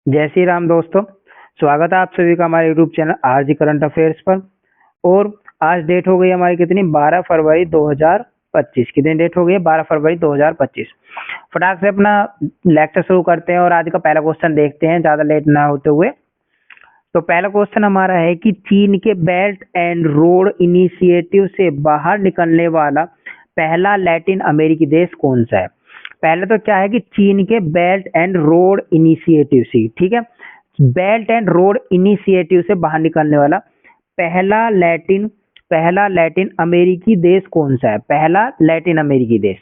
जय श्री राम दोस्तों। स्वागत है आप सभी का हमारे YouTube channel RG current affairs पर। और आज डेट हो गई हमारी कितनी, 12 फरवरी 2025। कितनी डेट हो गई है? 12 फरवरी 2025। फटाक से अपना लेक्चर शुरू करते हैं और आज का पहला क्वेश्चन देखते हैं ज़्यादा लेट ना होते हुए। तो पहला क्वेश्चन हमारा है कि चीन के बेल्ट एंड रोड इनिशिएटिव से बाहर निकलने वाला पहला लैटिन अमेरिकी देश कौन सा है? पहले तो क्या है कि चीन के बेल्ट एंड रोड इनिशिएटिव से, ठीक है, बेल्ट एंड रोड इनिशिएटिव से बाहर निकलने वाला पहला लैटिन अमेरिकी देश कौन सा है? पहला लैटिन अमेरिकी देश।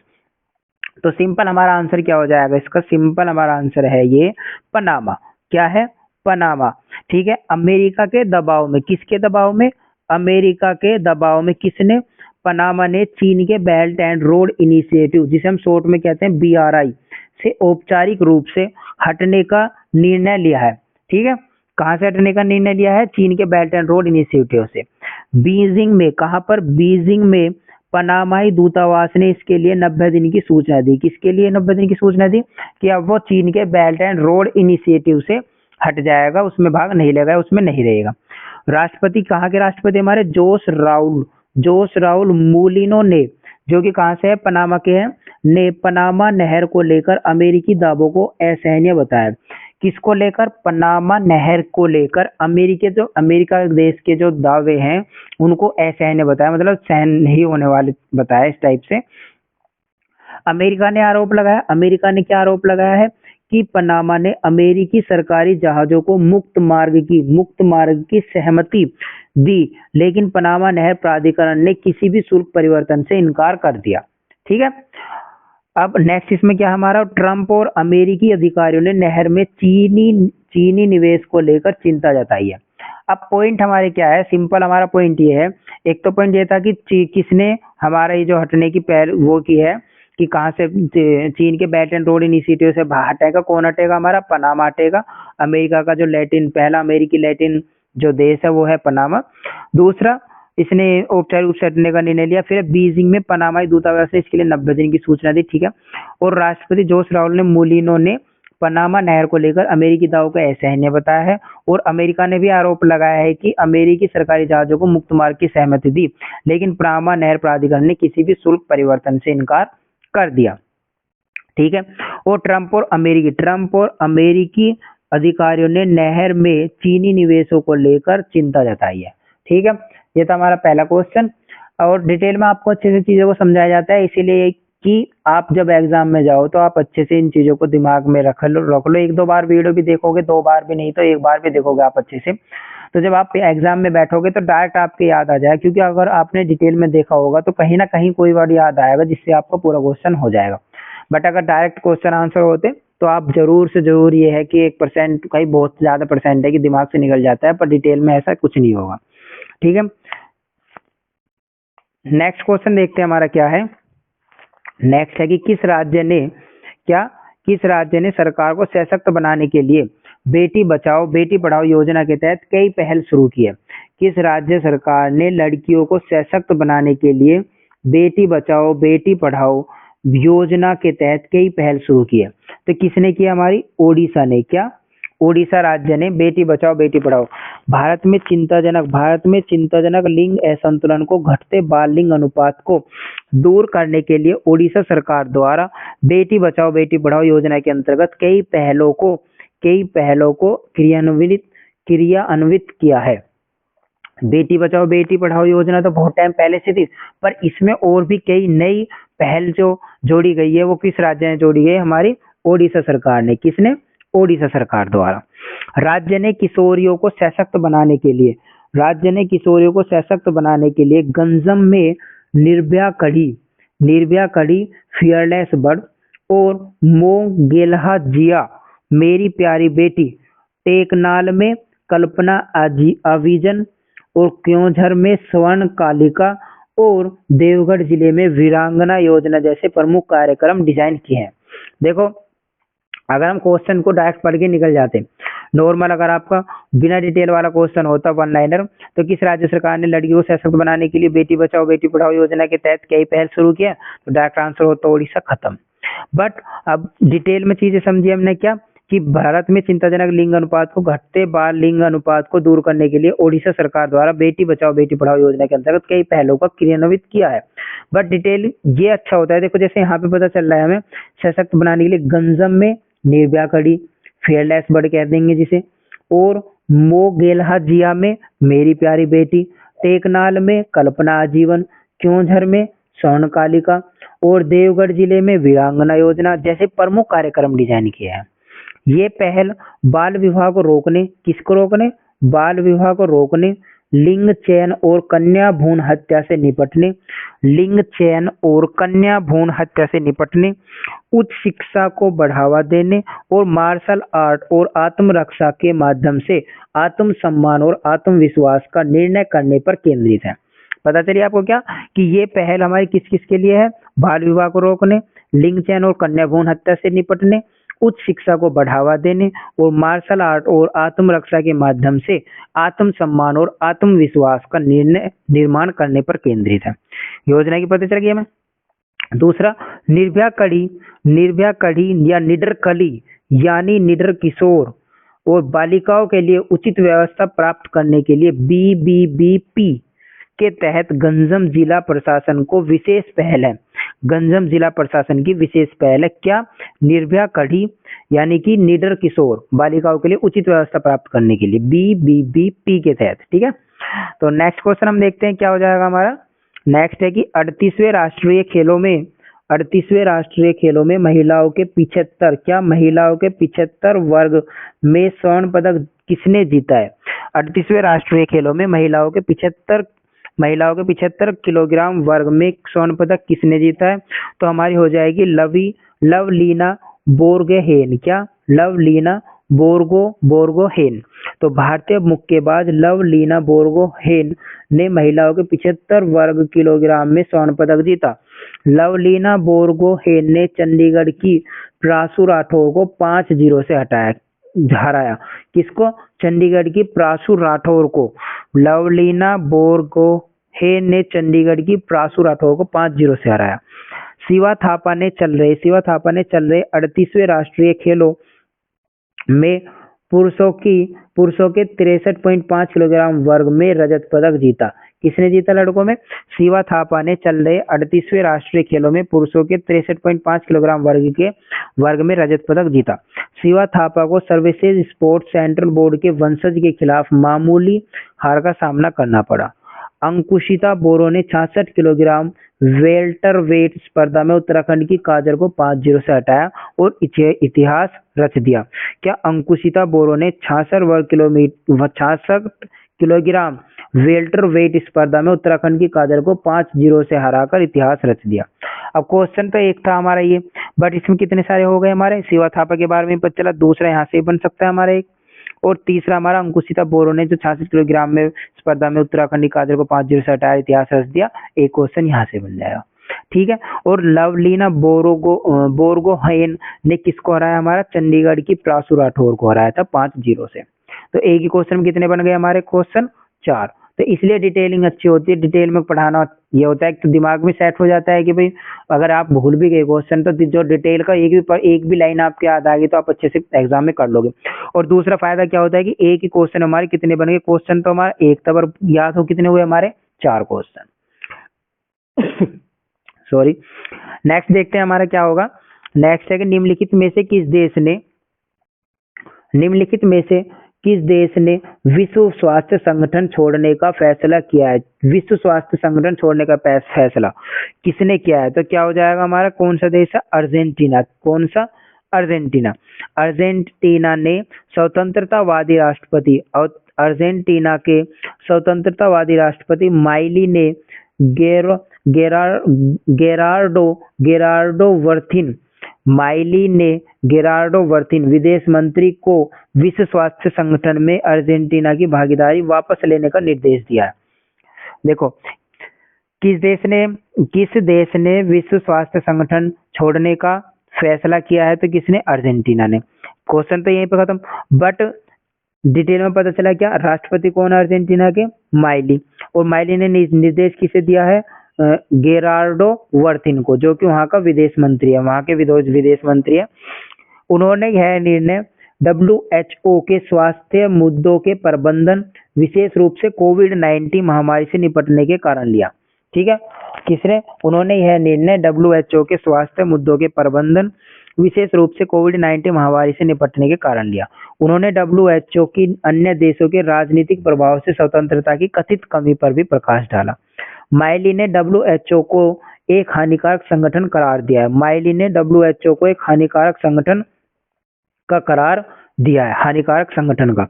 तो सिंपल हमारा आंसर क्या हो जाएगा इसका? सिंपल हमारा आंसर है ये पनामा। क्या है? पनामा। ठीक है, अमेरिका के दबाव में, किसके दबाव में? अमेरिका के दबाव में किसने? पनामा ने चीन के बेल्ट एंड रोड इनिशिएटिव, जिसे हम शॉर्ट में कहते हैं BRI, से औपचारिक रूप से हटने का निर्णय लिया है। ठीक है, कहाँ से हटने का निर्णय लिया है? चीन के बेल्ट एंड रोड इनिशिएटिव से। बीजिंग में, कहाँ पर? बीजिंग में पनामाई दूतावास ने इसके लिए 90 दिन की सूचना दी। किसके लिए 90 दिन की सूचना दी? कि अब वो चीन के बेल्ट एंड रोड इनिशिएटिव से हट जाएगा, उसमें भाग नहीं लेगा, उसमें नहीं रहेगा। राष्ट्रपति, कहाँ के राष्ट्रपति हमारे? जोस राउल मूलिनो ने, जो कि कहाँ से है? पनामा के हैं, ने पनामा नहर को लेकर अमेरिकी दावों को असहनीय बताया। किसको लेकर? पनामा नहर को लेकर अमेरिका देश के जो दावे हैं उनको असहनीय बताया, मतलब सहन नहीं होने वाले बताया, इस टाइप से। अमेरिका ने आरोप लगाया, अमेरिका ने क्या आरोप लगाया है? कि पनामा ने अमेरिकी सरकारी जहाजों को मुक्त मार्ग की सहमति दी, लेकिन पनामा नहर प्राधिकरण ने किसी भी शुल्क परिवर्तन से इनकार कर दिया। ठीक है, अब नेक्स्ट इसमें क्या हमारा? ट्रंप और अमेरिकी अधिकारियों ने नहर में चीनी निवेश को लेकर चिंता जताई है। अब पॉइंट हमारे क्या है? सिंपल हमारा पॉइंट ये है, एक तो पॉइंट ये था कि किसने हमारा ये जो हटने की पहल वो की है, कि कहाँ से? चीन के बेल्ट एंड रोड इनिशिएटिव से बाहर हटेगा। कौन हटेगा? हमारा पनामा हटेगा। अमेरिका का जो पहला अमेरिकी लैटिन जो देश है वो है पनामा। दूसरा, इसने औपचारिक रूप से हटने का निर्णय लिया। फिर बीजिंग में पनामाई दूतावास ने इसके लिए 90 दिन की सूचना दी। ठीक है, और राष्ट्रपति जोस राउल ने मूलिनो ने पनामा नहर को लेकर अमेरिकी दावों को असहनीय बताया है। और अमेरिका ने भी आरोप लगाया है कि अमेरिकी सरकारी जहाजों को मुक्त मार्ग की सहमति दी, लेकिन पनामा नहर प्राधिकरण ने किसी भी शुल्क परिवर्तन से इनकार कर दिया। ठीक है, और ट्रंप और अमेरिकी अधिकारियों ने नहर में चीनी निवेशों को लेकर चिंता जताई है। ठीक है, ये था हमारा पहला क्वेश्चन। और डिटेल में आपको अच्छे से चीजों को समझाया जाता है, इसीलिए कि आप जब एग्जाम में जाओ तो आप अच्छे से इन चीजों को दिमाग में रख लो। एक दो बार वीडियो भी देखोगे, दो बार भी नहीं तो एक बार भी देखोगे आप अच्छे से, तो जब आप एग्जाम में बैठोगे तो डायरेक्ट आपके याद आ जाए। क्योंकि अगर आपने डिटेल में देखा होगा तो कहीं ना कहीं कोई वर्ड याद आएगा जिससे आपको पूरा क्वेश्चन हो जाएगा। बट अगर डायरेक्ट क्वेश्चन आंसर होते तो आप जरूर से जरूर, ये है कि 1% कहीं बहुत ज्यादा परसेंट है कि दिमाग से निकल जाता है, पर डिटेल में ऐसा कुछ नहीं होगा। ठीक है, नेक्स्ट क्वेश्चन देखते हैं हमारा क्या है। नेक्स्ट है कि किस राज्य ने सरकार को सशक्त बनाने के लिए बेटी बचाओ बेटी पढ़ाओ योजना के तहत कई पहल शुरू की है? किस राज्य सरकार ने लड़कियों को सशक्त बनाने के लिए बेटी बचाओ बेटी पढ़ाओ योजना के तहत कई पहल शुरू की है? तो किसने किया? हमारी ओडिशा ने। क्या? ओडिशा राज्य ने बेटी बचाओ बेटी पढ़ाओ। भारत में चिंताजनक लिंग असंतुलन को, घटते बाल लिंग अनुपात को दूर करने के लिए ओडिशा सरकार द्वारा बेटी बचाओ बेटी पढ़ाओ योजना के अंतर्गत कई पहलों को क्रियान्वित किया है। बेटी बचाओ बेटी पढ़ाओ योजना तो बहुत टाइम पहले से थी, पर इसमें और भी कई नई पहल जो जोड़ी गई है वो किस राज्य ने जोड़ी है? हमारी ओडिशा सरकार ने। किसने? ओडिशा सरकार द्वारा। राज्य ने किशोरियों को सशक्त बनाने के लिए गंजम में निर्भया कड़ी, फियरलेस बर्ड और मोगेल्हा जिया मेरी प्यारी बेटी, टेकनाल में कल्पना अविजन और क्योंझर में स्वर्ण कालिका और देवगढ़ जिले में वीरांगना योजना जैसे प्रमुख कार्यक्रम डिजाइन किए हैं। देखो, अगर हम क्वेश्चन को डायरेक्ट पढ़ के निकल जाते, नॉर्मल अगर आपका बिना डिटेल वाला क्वेश्चन होता वन लाइनर, तो किस राज्य सरकार ने लड़कियों को सशक्त बनाने के लिए बेटी बचाओ बेटी पढ़ाओ योजना के तहत कई पहल शुरू किया, तो डायरेक्ट आंसर होता ओडिशा, खत्म। बट अब डिटेल में चीजें समझी हमने क्या, कि भारत में चिंताजनक लिंग अनुपात को घटते बाल लिंग अनुपात को दूर करने के लिए ओडिशा सरकार द्वारा बेटी बचाओ बेटी पढ़ाओ योजना के अंतर्गत कई पहलों का क्रियान्वित किया है। बट डिटेल ये अच्छा होता है, देखो जैसे यहाँ पे पता चल रहा है हमें सशक्त बनाने के लिए गंजम में निर्भया कड़ी, फेयरलेस बर्ड कह देंगे जिसे, और मोगेल्हा जिया में मेरी प्यारी बेटी, टेकनाल में कल्पना आजीवन, क्योंझर में स्वर्णकालिका और देवगढ़ जिले में वीरांगना योजना जैसे प्रमुख कार्यक्रम डिजाइन किए हैं। ये पहल बाल विवाह को रोकने, किसको रोकने, बाल विवाह को रोकने, लिंग चयन और कन्या भ्रूण हत्या से निपटने, लिंग चयन और कन्या भ्रूण हत्या से निपटने, उच्च शिक्षा को बढ़ावा देने और मार्शल आर्ट और आत्मरक्षा के माध्यम से आत्म सम्मान और आत्मविश्वास का निर्णय करने पर केंद्रित है। पता चलिए आपको क्या कि ये पहल हमारी किस किस के लिए है, बाल विवाह को रोकने, लिंग चयन और कन्या भ्रूण हत्या से निपटने, उच्च शिक्षा को बढ़ावा देने और मार्शल आर्ट और आत्मरक्षा के माध्यम से आत्म सम्मान और आत्मविश्वास का निर्माण करने पर केंद्रित है। योजना की पता चल गई हमें। दूसरा, निर्भया कड़ी या निडर कली यानी निडर किशोर और बालिकाओं के लिए उचित व्यवस्था प्राप्त करने के लिए BBBP के तहत गंजम जिला प्रशासन को विशेष पहल है। गंजम जिला प्रशासन की विशेष पहल है क्या, निर्भया कड़ी यानी कि निडर किशोर बालिकाओं के लिए उचित व्यवस्था प्राप्त करने के लिए BBBP के तहत। ठीक है, तो नेक्स्ट क्वेश्चन हम देखते हैं क्या हो जाएगा हमारा। नेक्स्ट है कि 38वें राष्ट्रीय खेलों में महिलाओं के 75 महिलाओं के 75 वर्ग में स्वर्ण पदक किसने जीता है। 38वें राष्ट्रीय खेलों में महिलाओं के 75 किलोग्राम वर्ग में स्वर्ण पदक किसने जीता है, तो हमारी हो जाएगी लवलीना बोर्गोहेन। क्या, लवलीना बोर्गोहेन। तो भारतीय मुक्केबाज लवलीना बोर्गोहेन ने महिलाओं के 75 वर्ग किलोग्राम में स्वर्ण पदक जीता। लवलीना बोर्गोहेन ने चंडीगढ़ की प्रासु राठौर को 5-0 से हराया। किसको, चंडीगढ़ की प्रासु राठौर को। लवलीना बोर्गोहेन ने चंडीगढ़ की प्रासु राठौर को 5-0 से हराया। शिवा थापा ने चल रहे 38वें राष्ट्रीय खेलों में पुरुषों के 63.5 किलोग्राम वर्ग में रजत पदक जीता। किसने जीता लड़कों में, शिवा थापा ने चल रहे 38वें राष्ट्रीय खेलों में पुरुषों के 63.5 किलोग्राम वर्ग में रजत पदक जीता। शिवा थापा को सर्विसेज स्पोर्ट्स सेंट्रल बोर्ड के वंशज के खिलाफ मामूली हार का सामना करना पड़ा। अंकुशिता बोरो ने 66 किलोग्राम वेल्टरवेट स्पर्धा में उत्तराखंड की काजल को 5-0 से हटाया और इतिहास रच दिया। क्या अंकुशिता बोरो ने 66 किलोग्राम वेल्टरवेट स्पर्धा में उत्तराखंड की काजल को 5-0 से हराकर इतिहास रच दिया। अब क्वेश्चन तो एक था हमारा ये, बट इसमें कितने सारे हो गए हमारे। शिवा थापा के बारे में पता चला, दूसरा यहाँ से बन सकता है हमारा एक, और तीसरा हमारा अंकुशिता बोरो ने जो 66 किलोग्राम में स्पर्धा में उत्तराखंडी काजल को 5-0 से हटाया, इतिहास रच दिया। एक क्वेश्चन यहाँ से बन जाएगा। ठीक है, और लवलीना बोर्गोहेन ने किसको हराया, हमारा चंडीगढ़ की प्रासु राठौर को हराया था 5-0 से। तो एक ही क्वेश्चन में कितने बन गए हमारे क्वेश्चन, 4। तो इसलिए डिटेलिंग अच्छी होती है, डिटेल में पढ़ाना ये होता है कि तो दिमाग में सेट हो जाता है कि भाई अगर आप भूल भी गए क्वेश्चन तो जो डिटेल का एक भी लाइन आपके याद आ गई तो आप अच्छे से एग्जाम में कर लोगे। और दूसरा फायदा क्या होता है कि एक ही क्वेश्चन हमारे कितने बन गए, क्वेश्चन तो हमारा एक था पर याद हो कितने हुए हमारे 4 क्वेश्चन। सॉरी, नेक्स्ट देखते हैं हमारा क्या होगा। नेक्स्ट है कि निम्नलिखित में से किस देश ने विश्व स्वास्थ्य संगठन छोड़ने का फैसला किया है। विश्व स्वास्थ्य संगठन छोड़ने का फैसला किसने किया है, तो क्या हो जाएगा हमारा, कौन सा देश है, अर्जेंटीना। कौन सा, अर्जेंटीना। अर्जेंटीना ने स्वतंत्रतावादी राष्ट्रपति और अर्जेंटीना के स्वतंत्रतावादी राष्ट्रपति माइली ने गेरार्डो वर्थिन विदेश मंत्री को विश्व स्वास्थ्य संगठन में अर्जेंटीना की भागीदारी वापस लेने का निर्देश दिया है। देखो किस देश ने विश्व स्वास्थ्य संगठन छोड़ने का फैसला किया है, तो किसने, अर्जेंटीना ने। क्वेश्चन तो यहीं पे खत्म, बट डिटेल में पता चला क्या, राष्ट्रपति कौन है अर्जेंटीना के, माइली। और माइली ने निर्देश किसे दिया है, गेरार्डो वर्थिन को, जो कि वहां का विदेश मंत्री है, वहां के विदेश मंत्री है। उन्होंने यह निर्णय WHO के स्वास्थ्य मुद्दों के प्रबंधन, विशेष रूप से कोविड-19 महामारी से निपटने के कारण लिया। ठीक है, किसने? उन्होंने यह निर्णय WHO के स्वास्थ्य मुद्दों के प्रबंधन, विशेष रूप से कोविड-19 महामारी से निपटने के कारण लिया। उन्होंने WHO की अन्य देशों के राजनीतिक प्रभाव से स्वतंत्रता की कथित कमी पर भी प्रकाश डाला। माइली ने WHO को एक हानिकारक संगठन करार दिया है। माइली ने WHO को एक हानिकारक संगठन का करार दिया है, हानिकारक संगठन का।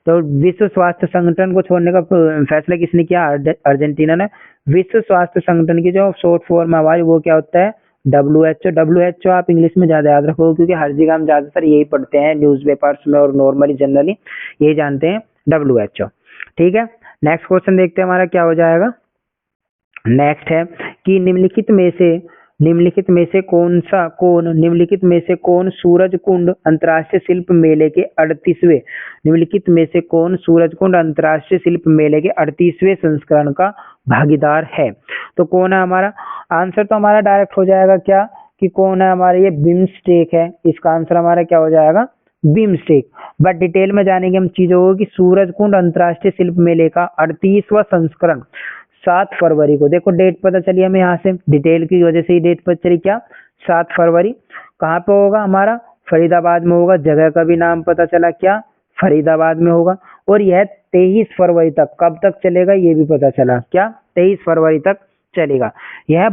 तो विश्व स्वास्थ्य संगठन को छोड़ने का फैसला किसने किया? अर्जेंटीना ने। विश्व स्वास्थ्य संगठन की जो शॉर्ट फॉर्म है हमारी, वो क्या होता है? WHO। WHO आप इंग्लिश में ज्यादा याद रखो, क्योंकि हर जगह हम ज्यादातर यही पढ़ते हैं न्यूज़पेपर्स में और नॉर्मली जनरली यही जानते हैं, WHO। ठीक है, नेक्स्ट क्वेश्चन देखते हैं हमारा क्या हो जाएगा। नेक्स्ट है कि निम्नलिखित में से कौन सूरज कुंड अंतर्राष्ट्रीय शिल्प मेले के 38वें निम्नलिखित में से कौन सूरज कुंड अंतर्राष्ट्रीय शिल्प मेले के 38वें संस्करण का भागीदार है? तो कौन है हमारा? आंसर तो हमारा डायरेक्ट हो जाएगा क्या कि कौन है हमारा? ये बिम्स्टेक है। इसका आंसर हमारा क्या हो जाएगा? बिम्स्टेक। बट डिटेल में जानेंगे हम चीजों को कि सूरज कुंड अंतर्राष्ट्रीय शिल्प मेले का 38वां संस्करण 7 फरवरी को, देखो डेट पता चली हमें यहाँ से, डिटेल की वजह से ही डेट पता चली क्या? 7 फरवरी। कहाँ पे होगा हमारा? फरीदाबाद में होगा। जगह का भी नाम पता चला क्या? फरीदाबाद में होगा। और यह 23 फरवरी तक, कब तक चलेगा ये भी पता चला क्या? 23 फरवरी तक चलेगा। यह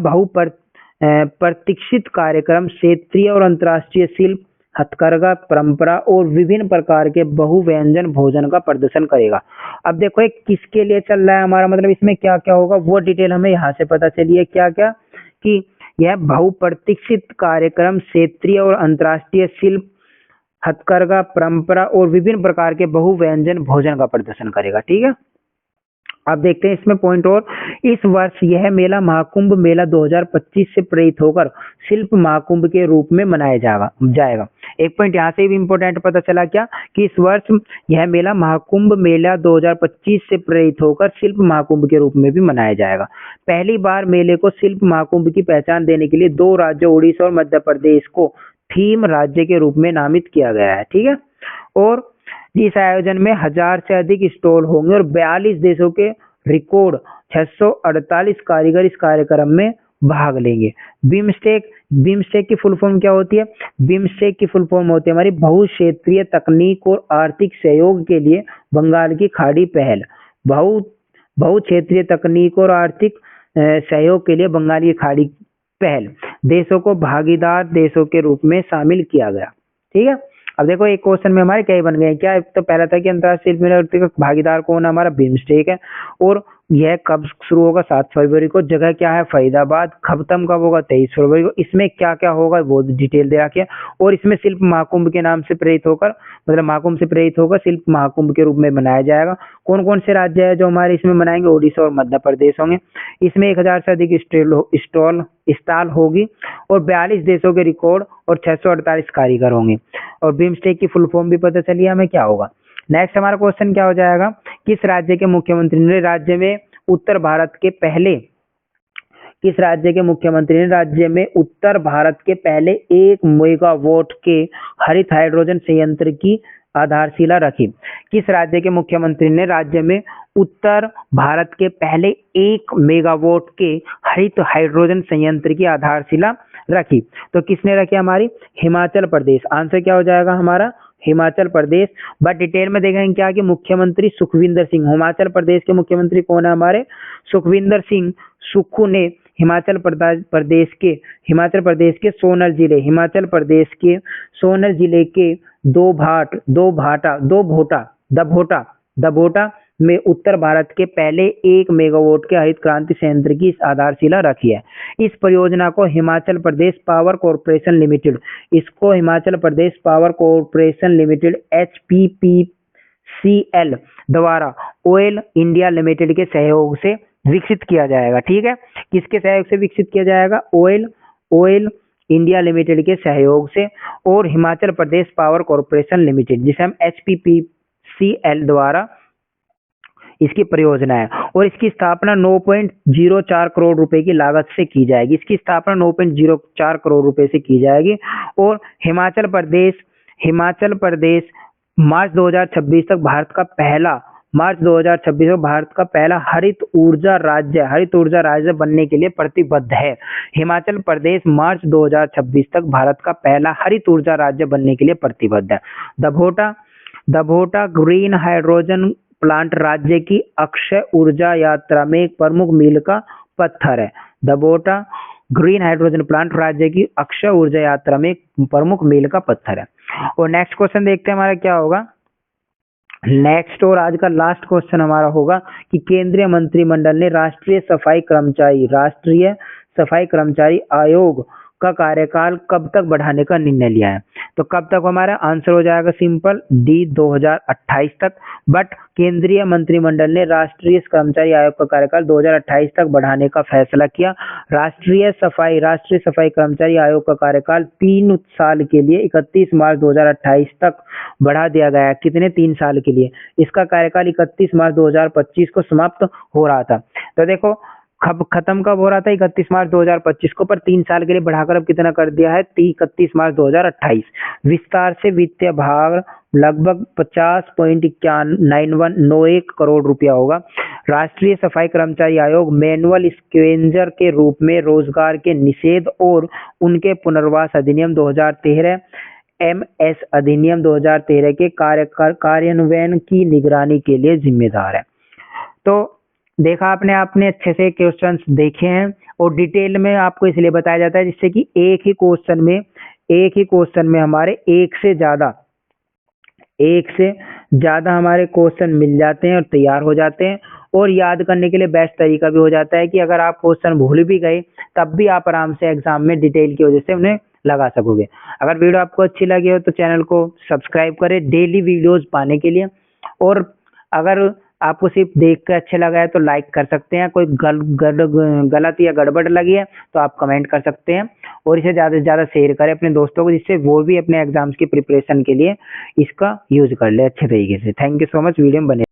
प्रतीक्षित कार्यक्रम क्षेत्रीय और अंतर्राष्ट्रीय शिल्प, हथकरघा परंपरा और विभिन्न प्रकार के बहुव्यंजन भोजन का प्रदर्शन करेगा। अब देखो ये किसके लिए चल रहा है हमारा, मतलब इसमें क्या क्या होगा वो डिटेल हमें यहाँ से पता चली है। क्या क्या? कि यह बहुप्रतीक्षित कार्यक्रम क्षेत्रीय और अंतर्राष्ट्रीय शिल्प, हथकरघा परंपरा और विभिन्न प्रकार के बहुव्यंजन भोजन का प्रदर्शन करेगा। ठीक है, अब देखते हैं इसमें पॉइंट और। इस वर्ष यह मेला महाकुंभ मेला 2025 से प्रेरित होकर शिल्प महाकुंभ के रूप में मनाया जाएगा। एक पॉइंट यहाँ से भी इम्पोर्टेंट पता चला क्या कि इस वर्ष यह मेला महाकुंभ मेला 2025 से प्रेरित होकर शिल्प महाकुंभ के रूप में भी मनाया जाएगा। पहली बार मेले को शिल्प महाकुंभ की पहचान देने के लिए 2 राज्यों उड़ीसा और मध्य प्रदेश को थीम राज्य के रूप में नामित किया गया है। ठीक है, और इस आयोजन में 1000 से अधिक स्टॉल होंगे और 42 देशों के रिकॉर्ड 648 कारीगर इस कार्यक्रम में भाग लेंगे। बिम्स्टेक की फुल फॉर्म क्या होती है? बिम्स्टेक की फुल फॉर्म होती है हमारी बहुक्षेत्रीय तकनीक और आर्थिक सहयोग के लिए बंगाल की खाड़ी पहल। बहुक्षेत्रीय तकनीक और आर्थिक सहयोग के लिए बंगाल की खाड़ी पहल देशों को भागीदार देशों के रूप में शामिल किया गया। ठीक है, अब देखो एक क्वेश्चन में हमारे क्या बन गए? क्या तो पहला था कि अंतर्राष्ट्रीय शिल्प मेला भागीदार कौन है? हमारा बिम्स्टेक है। और यह कब शुरू होगा? 7 फरवरी को। जगह क्या है? फरीदाबाद। खत्म कब होगा? 23 फरवरी को। इसमें क्या क्या होगा वो डिटेल दे रखी है। और इसमें शिल्प महाकुंभ के नाम से प्रेरित होकर, मतलब महाकुंभ से प्रेरित होकर शिल्प महाकुंभ के रूप में मनाया जाएगा। कौन कौन से राज्य है जो हमारे इसमें मनाएंगे? उड़ीसा और मध्य प्रदेश होंगे। इसमें 1000 से अधिक स्टॉल होगी और 42 देशों के रिकॉर्ड और 648 कारीगर होंगे। और बिम्स्टेक की फुल फॉर्म भी पता चली हमें क्या होगा। नेक्स्ट हमारा क्वेश्चन क्या हो जाएगा? किस राज्य के मुख्यमंत्री ने राज्य में उत्तर भारत के पहले 1 मेगावाट के हरित हाइड्रोजन संयंत्र की आधारशिला रखी? किस राज्य के मुख्यमंत्री ने राज्य में उत्तर भारत के पहले 1 मेगावाट के हरित हाइड्रोजन संयंत्र की आधारशिला रखी? तो किसने रखी? हमारी हिमाचल प्रदेश। आंसर क्या हो जाएगा हमारा? हिमाचल प्रदेश। बट डिटेल में देखेंगे क्या कि मुख्यमंत्री सुखविंदर सिंह, हिमाचल प्रदेश के मुख्यमंत्री कौन है हमारे? सुखविंदर सिंह सुक्खू ने हिमाचल प्रदेश के सोनर जिले के दभोटा में उत्तर भारत के पहले 1 मेगावाट के हरित क्रांति संयंत्र की आधारशिला रखी है। इस परियोजना को Himachal Pradesh power corporation limited HPPCL द्वारा ऑयल इंडिया लिमिटेड के सहयोग से विकसित किया जाएगा। ठीक है, किसके सहयोग से विकसित किया जाएगा? ऑयल इंडिया लिमिटेड के सहयोग से और Himachal Pradesh power corporation limited, जिसे हम HPPCL द्वारा इसकी परियोजना है। और इसकी स्थापना 9.04 करोड़ रुपए की लागत से की जाएगी। इसकी स्थापना 9.04 करोड़ रुपए से की जाएगी। और हिमाचल प्रदेश मार्च 2026 तक भारत का पहला हरित ऊर्जा राज्य बनने के लिए प्रतिबद्ध है। हिमाचल प्रदेश मार्च 2026 तक भारत का पहला हरित ऊर्जा राज्य बनने के लिए प्रतिबद्ध है। दभोटा ग्रीन हाइड्रोजन प्लांट राज्य की अक्षय ऊर्जा यात्रा में एक प्रमुख मील का पत्थर है। दभोटा ग्रीन हाइड्रोजन प्लांट राज्य की अक्षय ऊर्जा यात्रा में एक प्रमुख मील का पत्थर है। और नेक्स्ट क्वेश्चन देखते हैं हमारा क्या होगा। नेक्स्ट और आज का लास्ट क्वेश्चन हमारा होगा कि केंद्रीय मंत्रिमंडल ने राष्ट्रीय सफाई कर्मचारी आयोग का कार्यकाल कब तक बढ़ाने का निर्णय लिया है। तो कब तक हमारा आंसर हो जाएगा सिंपल डी 2028 तक। बट केंद्रीय मंत्रिमंडल ने राष्ट्रीय कर्मचारी आयोग का कार्यकाल 2028 तक बढ़ाने का फैसला किया। राष्ट्रीय सफाई कर्मचारी आयोग का कार्यकाल 3 साल के लिए 31 मार्च 2028 तक बढ़ा दिया गया है। कितने? 3 साल के लिए। इसका कार्यकाल 31 मार्च 2025 को समाप्त हो रहा था। तो देखो खत्म कब हो रहा था? 31 मार्च 2025 को, पर 3 साल के लिए बढ़ाकर अब कितना कर दिया है? 31 मार्च 2028। विस्तार से वित्तीय भाग लगभग 50.91 करोड़ रुपया होगा। राष्ट्रीय सफाई कर्मचारी आयोग मैनुअल स्क्वेंजर के रूप में रोजगार के निषेध और उनके पुनर्वास अधिनियम 2013 MS अधिनियम 2013 के कार्यान्वयन की निगरानी के लिए जिम्मेदार है। तो देखा आपने अच्छे से क्वेश्चंस देखे हैं और डिटेल में आपको इसलिए बताया जाता है जिससे कि एक ही क्वेश्चन में हमारे एक से ज्यादा हमारे क्वेश्चन मिल जाते हैं और तैयार हो जाते हैं। और याद करने के लिए बेस्ट तरीका भी हो जाता है कि अगर आप क्वेश्चन भूल भी गए तब भी आप आराम से एग्जाम में डिटेल की वजह से उन्हें लगा सकोगे। अगर वीडियो आपको अच्छी लगी हो तो चैनल को सब्सक्राइब करें डेली वीडियोस पाने के लिए। और अगर आपको सिर्फ देख कर अच्छा लगा है तो लाइक कर सकते हैं। कोई गलत या गड़बड़ लगी है तो आप कमेंट कर सकते हैं। और इसे ज़्यादा से ज़्यादा शेयर करें अपने दोस्तों को, जिससे वो भी अपने एग्जाम्स की प्रिपरेशन के लिए इसका यूज कर ले अच्छे तरीके से। Thank you so much. Video में बने